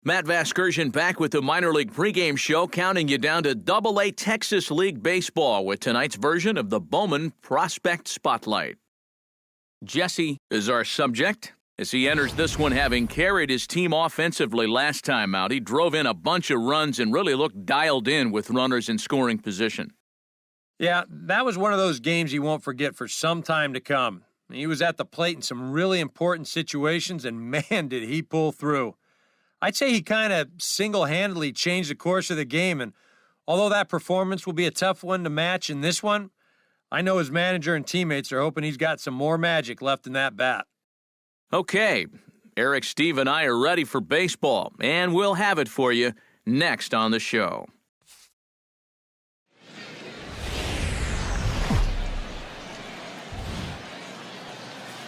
Matt Vasgersian back with the minor league pregame show, counting you down to Double-A Texas League Baseball with tonight's version of the Bowman Prospect Spotlight. Jesse is our subject as he enters this one having carried his team offensively last time out. He drove in a bunch of runs and really looked dialed in with runners in scoring position. Yeah, that was one of those games you won't forget for some time to come. He was at the plate in some really important situations, and man, did he pull through. I'd say he kind of single-handedly changed the course of the game, and although that performance will be a tough one to match in this one, I know his manager and teammates are hoping he's got some more magic left in that bat. Okay, Eric, Steve, and I are ready for baseball, and we'll have it for you next on the show.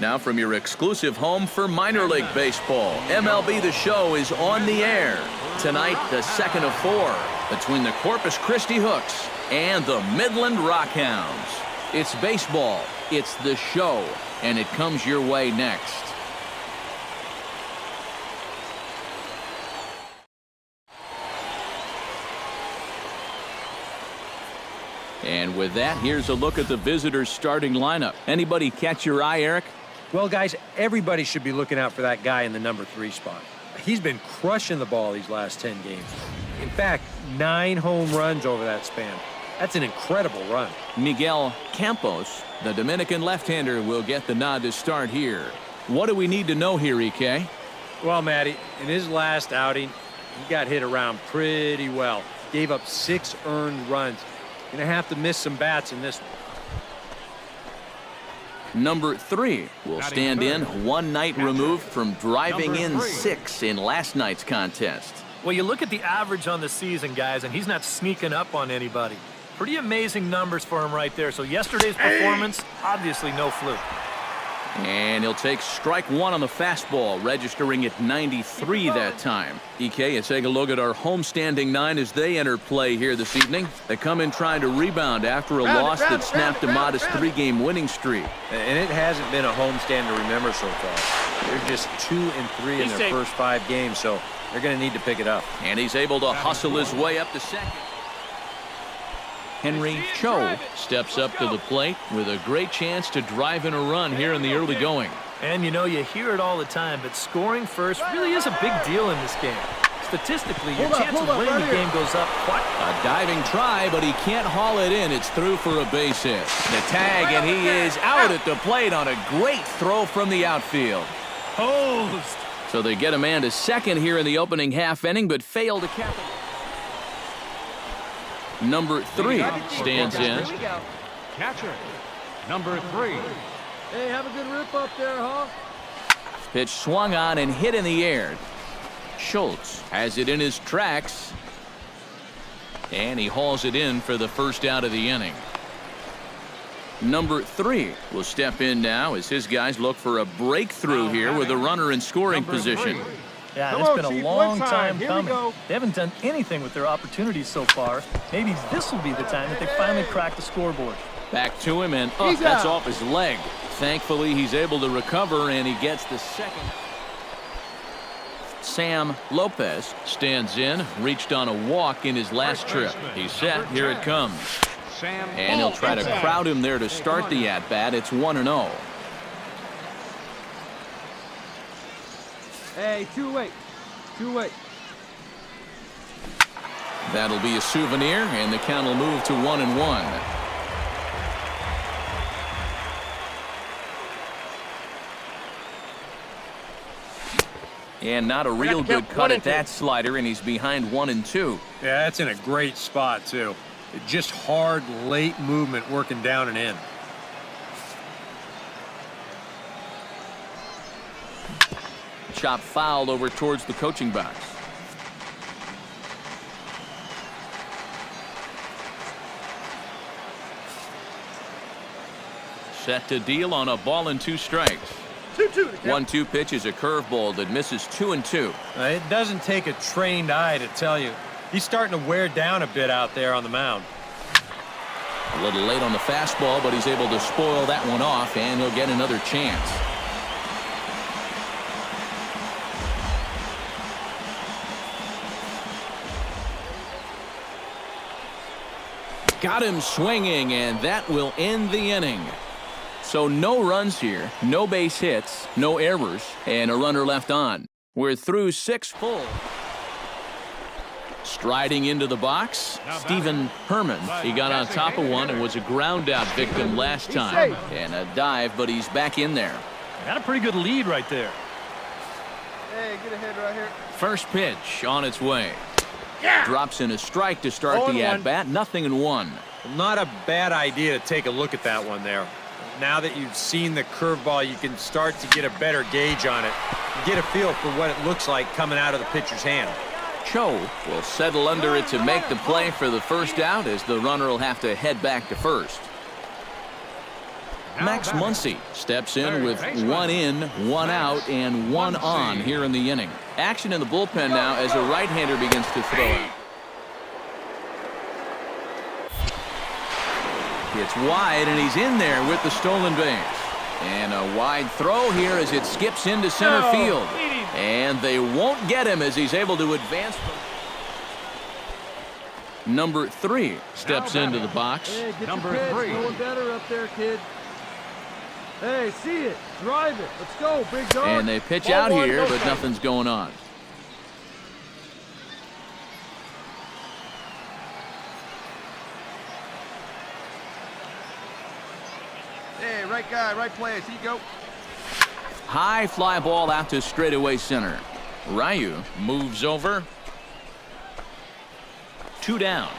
Now from your exclusive home for minor league baseball, MLB The Show is on the air. Tonight, the second of 4 between the Corpus Christi Hooks and the Midland Rockhounds. It's baseball, it's the show, and it comes your way next. And with that, here's a look at the visitors' starting lineup. Anybody catch your eye, Eric? Well, guys, everybody should be looking out for that guy in the number 3 spot. He's been crushing the ball these last 10 games. In fact, 9 home runs over that span. That's an incredible run. Miguel Campos, the Dominican left-hander, will get the nod to start here. What do we need to know here, EK? Well, Matty, in his last outing, he got hit around pretty well. Gave up 6 earned runs. Gonna have to miss some bats in this one. Number 3 will stand in, one night removed from driving in 6 in last night's contest. Well, you look at the average on the season, guys, and he's not sneaking up on anybody. Pretty amazing numbers for him right there. So yesterday's performance, obviously no fluke. And he'll take strike 1 on the fastball, registering at 93 that time. EK, let's take a look at our homestanding 9 as they enter play here this evening. They come in trying to rebound after a loss that snapped a modest 3-game winning streak. And it hasn't been a homestand to remember so far. They're just 2-3 in their first 5 games, so they're going to need to pick it up. And he's able to hustle his way up to second. Henry Cho steps up to the plate with a great chance to drive in a run here in the early going. And you know, you hear it all the time, but scoring first really is a big deal in this game. Statistically, your chance of winning the game goes up quite. A diving try, but he can't haul it in. It's through for a base hit. The tag, and he is out at the plate on a great throw from the outfield. Posed. So they get a man to second here in the opening half inning, but fail to capitalize. Number 3 stands in. Catcher, number 3. Hey, have a good rip up there, huh? Pitch swung on and hit in the air. Schultz has it in his tracks. And he hauls it in for the first out of the inning. Number 3 will step in now as his guys look for a breakthrough here with a runner in scoring position. Yeah, it's been a long time coming. They haven't done anything with their opportunities so far. Maybe this will be the time that they finally crack the scoreboard. Back to him, and that's off his leg. Thankfully, he's able to recover, and he gets the second. Sam Lopez stands in, reached on a walk in his last trip. He's set. Here it comes. And he'll try to crowd him there to start the at-bat. It's 1-0. Hey, 2-8. 2-8. That'll be a souvenir, and the count will move to 1-1. And not a real good cut at that slider, and he's behind 1-2. Yeah, that's in a great spot, too. Just hard, late movement working down and in. Chop fouled over towards the coaching box. Set to deal on a ball and 2 strikes. 1-2 pitch is a curveball that misses 2-2. It doesn't take a trained eye to tell you. He's starting to wear down a bit out there on the mound. A little late on the fastball, but he's able to spoil that one off, and he'll get another chance. Got him swinging, and that will end the inning. So no runs here, no base hits, no errors, and a runner left on. We're through 6 full. Striding into the box, Stephen Herman. He got on top of one and was a ground-out victim last time. And a dive, but he's back in there. Got a pretty good lead right there. Hey, get ahead right here. First pitch on its way. Drops in a strike to start the at-bat. 0-1. Not a bad idea to take a look at that one there. Now that you've seen the curveball, you can start to get a better gauge on it. Get a feel for what it looks like coming out of the pitcher's hand. Cho will settle under it to make the play for the first out, as the runner will have to head back to first. Max Muncy steps in with 1 in, 1 out, and 1 on here in the inning. Action in the bullpen now as a right-hander begins to throw out. It's wide, and he's in there with the stolen base. And a wide throw here as it skips into center field. And they won't get him as he's able to advance. Number 3 steps into the box. Hey, get Number your pitch. 3. Going better up there, kid. Hey, see it. Drive it. Let's go, big dog. And they pitch Ball out one, here, go, but baby. nothing's going on. Hey, right guy, right place. Here you go. High fly ball out to straightaway center. Ryu moves over. 2 down.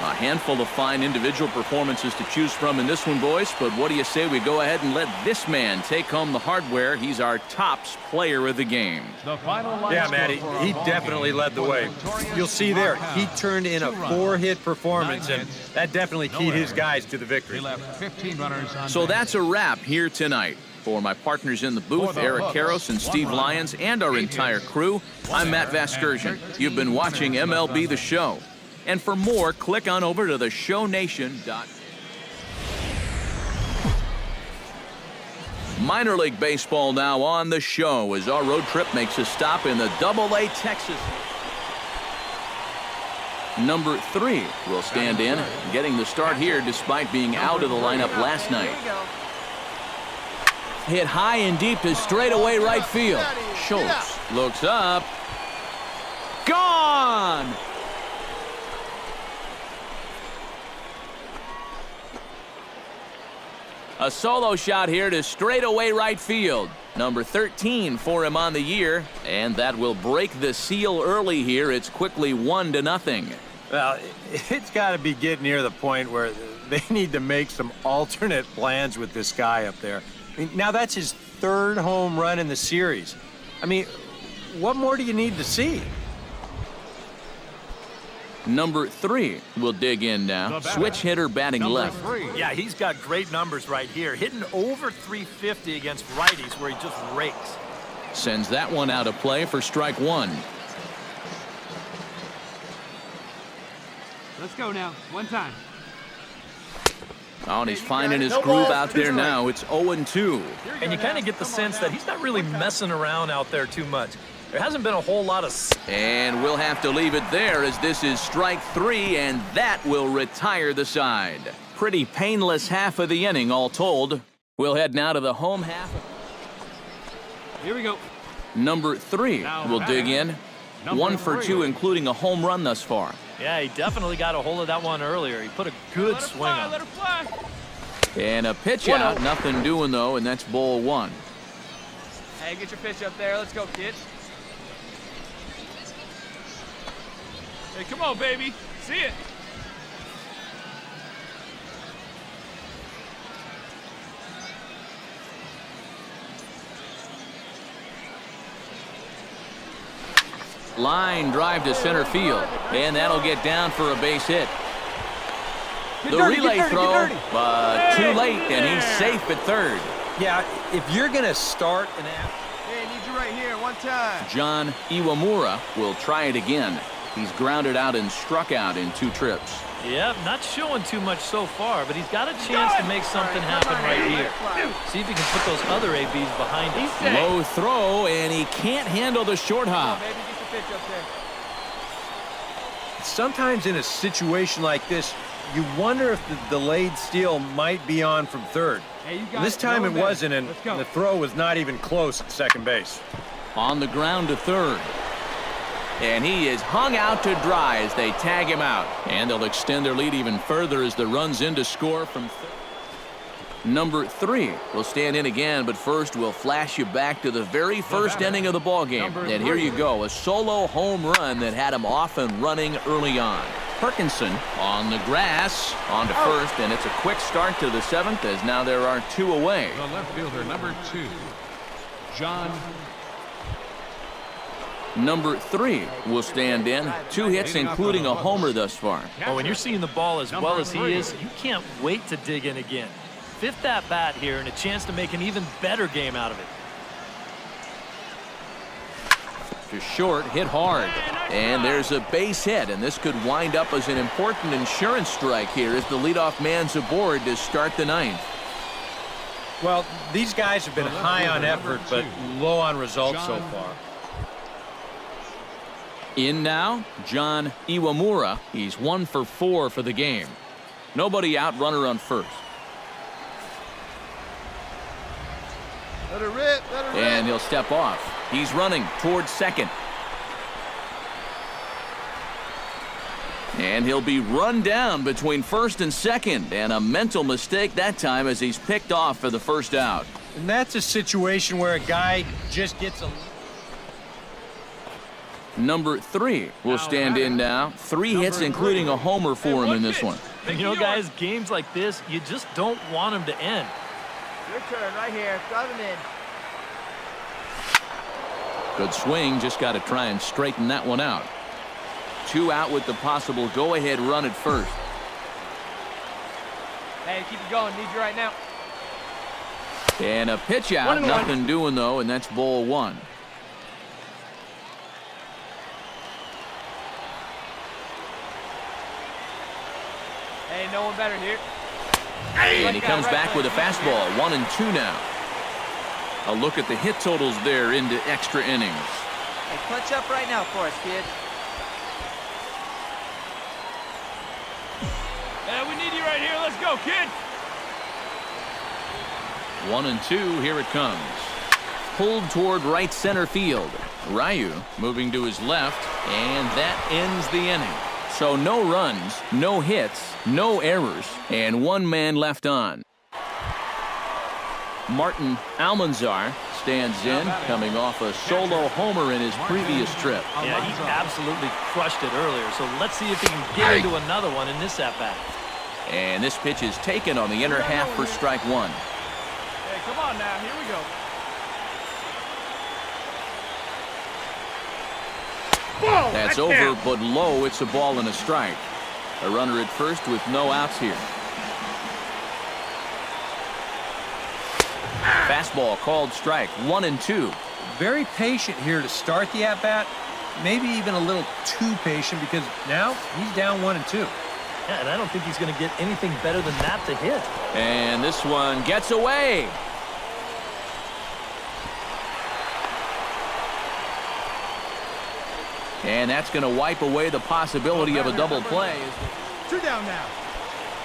A handful of fine individual performances to choose from in this one, boys. But what do you say we go ahead and let this man take home the hardware? He's our tops player of the game. The final line Yeah, score Matty, for our he ball definitely game. led the way. You'll see there, he turned in a 2 runs, 4-hit performance, 9 and hits, that definitely no keyed his errors. guys to the He victory. left 15 runners on So base. that's a wrap here tonight. For my partners in the booth, For the Eric Bucks, Karros and 1 Steve run, Lyons, and our 8 entire hits, crew, 1 I'm Matt error, and Vasgersian. 13 You've been watching runners MLB left The on Show. And for more, click on over to theshownation.com. Minor League Baseball now on the show as our road trip makes a stop in the Double-A Texas. Number 3 will stand in, getting the start here despite being out of the lineup last night. Hit high and deep to straightaway right field. Schultz looks up. Gone! A solo shot here to straightaway right field. Number 13 for him on the year, and that will break the seal early here. It's quickly 1-0. Well, it's got to be getting near the point where they need to make some alternate plans with this guy up there. I mean, now that's his 3rd home run in the series. I mean, what more do you need to see? Number 3 will dig in now. Switch hitter batting Number left. 3. Yeah, he's got great numbers right here. Hitting over 350 against righties where he just rakes. Sends that one out of play for strike 1. Let's go now. One time. Oh, and he's finding his groove out there now. It's 0-2. And you kind of get the sense that he's not really messing around out there too much. There hasn't been a whole lot of... And we'll have to leave it there as this is strike 3, and that will retire the side. Pretty painless half of the inning, all told. We'll head now to the home half. Here we go. Number 3 will dig in. 1 for 2, including a home run thus far. Yeah, he definitely got a hold of that one earlier. He put a good swing on it. And a pitch out, nothing doing though, and that's ball 1. Hey, get your pitch up there. Let's go, kid. Hey, come on, baby. See it. Line drive to center field, and that'll get down for a base hit. The relay throw, but too late, and he's safe at 3rd. Yeah, if you're going to start an... Hey, need you right here. One time. John Iwamura will try it again. He's grounded out and struck out in 2 trips. Yeah, not showing too much so far, but he's got a chance to make something happen right here. See if he can put those other ABs behind him. Low throw, and he can't handle the short hop. Sometimes in a situation like this, you wonder if the delayed steal might be on from third. This time it wasn't, and the throw was not even close at second base. On the ground to third. And he is hung out to dry as they tag him out. And they'll extend their lead even further as the run's in to score from number 3 will stand in again, but first we'll flash you back to the very first inning of the ball game. And here you go, a solo home run that had him off and running early on. Perkinson on the grass, on to first, and it's a quick start to the 7th as now there are 2 away. The left fielder, number 2, John. Number 3 will stand in. 2 hits, including a homer thus far. Well, when you're seeing the ball as well as he is, you can't wait to dig in again. 5th at bat here and a chance to make an even better game out of it. To short, hit hard. And there's a base hit, and this could wind up as an important insurance strike here as the leadoff man's aboard to start the 9th. Well, these guys have been high on effort, but low on results so far. In now, John Iwamura. He's 1 for 4 for the game. Nobody out, runner on first. Let it rip, let it rip. And he'll step off. He's running towards second. And he'll be run down between first and second. And a mental mistake that time as he's picked off for the first out. And that's a situation where a guy just gets a... Number 3 will stand in now. 3 hits, including a homer for him in this one. And you know, guys, games like this, you just don't want them to end. Your turn right here. Drive him in. Good swing. Just got to try and straighten that one out. 2 out with the possible go-ahead run at first. Hey, keep it going. Need you right now. And a pitch out. Nothing doing, though, and that's ball 1. Hey, no one better here. And he comes back with a fastball. 1 and 2 now. A look at the hit totals there into extra innings. Hey, clutch up right now for us, kid. Hey, we need you right here. Let's go, kid. 1 and 2. Here it comes. Pulled toward right center field. Ryu moving to his left, and that ends the inning. So no runs, no hits, no errors, and 1 man left on. Martin Almanzar stands in, coming off a solo homer in his previous trip. Yeah, he absolutely crushed it earlier, so let's see if he can get into another one in this at-bat. And this pitch is taken on the inner half for strike 1. Hey, come on now. Here we go. That's over, but low. It's a ball and a strike. A runner at first with no outs here. Fastball called strike. 1 and 2. Very patient here to start the at-bat. Maybe even a little too patient because now he's down 1 and 2. Yeah, and I don't think he's going to get anything better than that to hit. And this one gets away. And that's going to wipe away the possibility of a double play. 2 down now.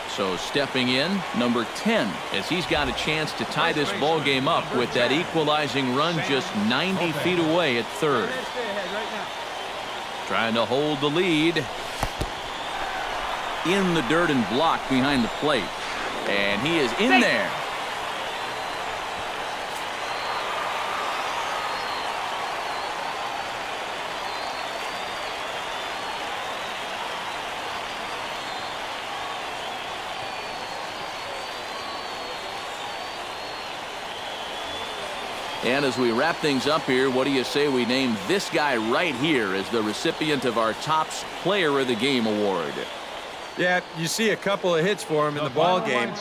So stepping in, number 10, as he's got a chance to tie this ball game up with that equalizing run just 90 feet away at third. Stay ahead right now. Trying to hold the lead. In the dirt and blocked behind the plate. And he is in there. And as we wrap things up here, what do you say we name this guy right here as the recipient of our Topps Player of the Game award? Yeah, you see a couple of hits for him in the ball game.